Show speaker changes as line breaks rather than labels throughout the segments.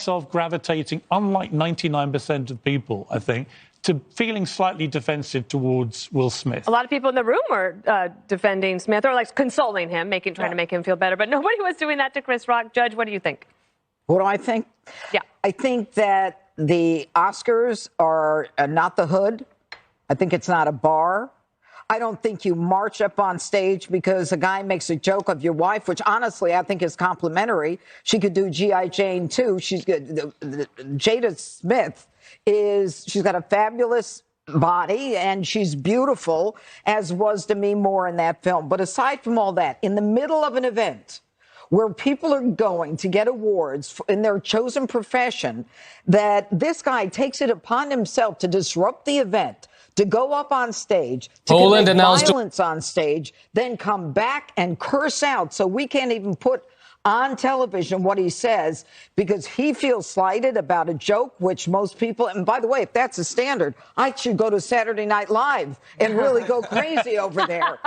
myself gravitating, unlike 99% of people, I think, to feeling slightly defensive towards Will Smith.
A lot of people in the room were defending Smith, or like consoling him, trying to make him feel better. But nobody was doing that to Chris Rock. Judge, what do you think?
What do I think?
Yeah.
I think that the Oscars are not the hood. I think it's not a bar. I don't think you march up on stage because a guy makes a joke of your wife, which honestly I think is complimentary. She could do G.I. Jane too. She's good. Jada Smith she's got a fabulous body and she's beautiful, as was Demi Moore in that film. But aside from all that, in the middle of an event where people are going to get awards in their chosen profession, that this guy takes it upon himself to disrupt the event, to go up on stage, to commit violence on stage, then come back and curse out. So we can't even put on television what he says because he feels slighted about a joke, which most people, and by the way, if that's a standard, I should go to Saturday Night Live and really go crazy over there.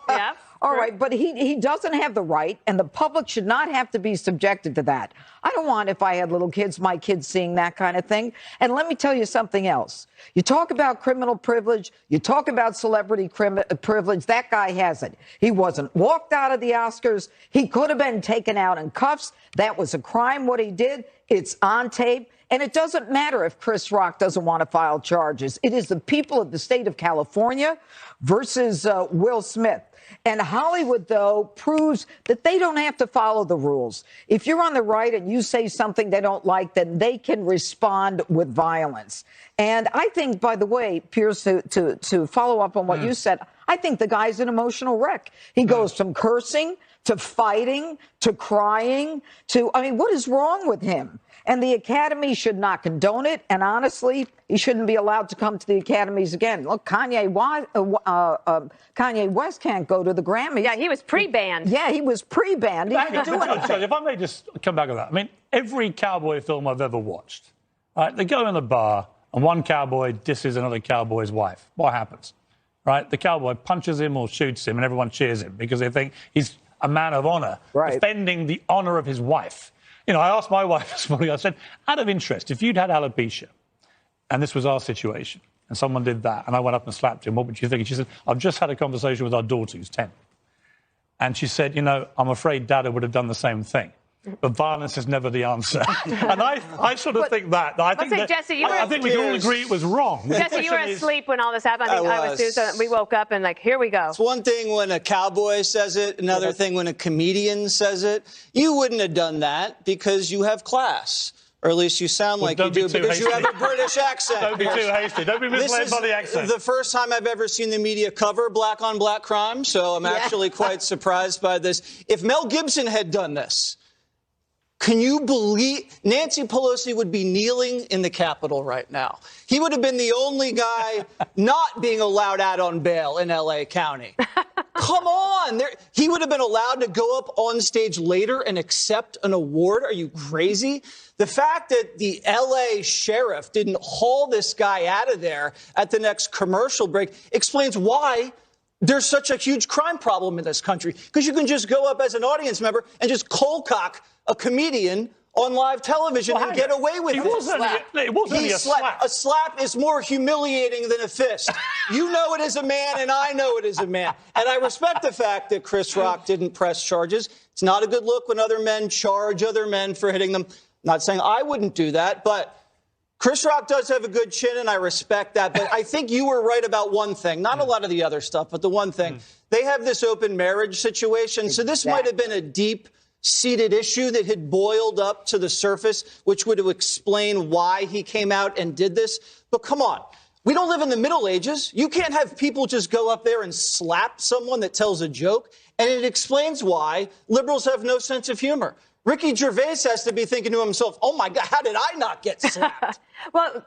Yeah.
All right, but he doesn't have the right, and the public should not have to be subjected to that. I don't want, if I had little kids, my kids seeing that kind of thing. And let me tell you something else. You talk about criminal privilege, you talk about celebrity privilege, that guy has it. He wasn't walked out of the Oscars. He could have been taken out in cuffs. That was a crime, what he did. It's on tape. And it doesn't matter if Chris Rock doesn't want to file charges. It is the people of the state of California versus Will Smith. And Hollywood, though, proves that they don't have to follow the rules. If you're on the right and you say something they don't like, then they can respond with violence. And I think, by the way, Piers, to follow up on what you said, I think the guy's an emotional wreck. He goes from cursing to fighting to crying to, I mean, what is wrong with him? And the Academy should not condone it. And honestly, he shouldn't be allowed to come to the Academies again. Look, Kanye West can't go to the Grammys.
Yeah, he was pre-banned.
Yeah, he was pre-banned. He didn't do anything.
If I may just come back on that. I mean, every cowboy film I've ever watched, right, they go in a bar and one cowboy disses another cowboy's wife. What happens? Right? The cowboy punches him or shoots him and everyone cheers him because they think he's a man of honor, defending the honor of his wife. You know, I asked my wife this morning, I said, out of interest, if you'd had alopecia and this was our situation and someone did that and I went up and slapped him, what would you think? And she said, I've just had a conversation with our daughter who's 10. And she said, you know, I'm afraid Dada would have done the same thing. But violence is never the answer. And I sort of think that. I think we can all agree it was wrong.
Jesse, you were asleep when all this happened. I was too, so we woke up and like, here we go.
It's one thing when a cowboy says it, another thing when a comedian says it. You wouldn't have done that because you have class. Or at least you sound like you do because you have a British accent.
Don't be too hasty. Don't be misled by the accent.
The first time I've ever seen the media cover black-on-black crime, so I'm actually quite surprised by this. If Mel Gibson had done this, can you believe Nancy Pelosi would be kneeling in the Capitol right now? He would have been the only guy not being allowed out on bail in L.A. County. Come on. He would have been allowed to go up on stage later and accept an award. Are you crazy? The fact that the L.A. sheriff didn't haul this guy out of there at the next commercial break explains why there's such a huge crime problem in this country. Because you can just go up as an audience member and just cold cock a comedian on live television and get away with it.
It wasn't a slap.
A slap is more humiliating than a fist. You know it as a man, and I know it as a man. And I respect the fact that Chris Rock didn't press charges. It's not a good look when other men charge other men for hitting them. I'm not saying I wouldn't do that, but Chris Rock does have a good chin, and I respect that. But I think you were right about one thing. Not a lot of the other stuff, but the one thing. They have this open marriage situation, so this might have been a deep-seated issue that had boiled up to the surface, which would have explained why he came out and did this. But come on. We don't live in the Middle Ages. You can't have people just go up there and slap someone that tells a joke. And it explains why liberals have no sense of humor. Ricky Gervais has to be thinking to himself, oh, my God, how did I not get slapped?
Well,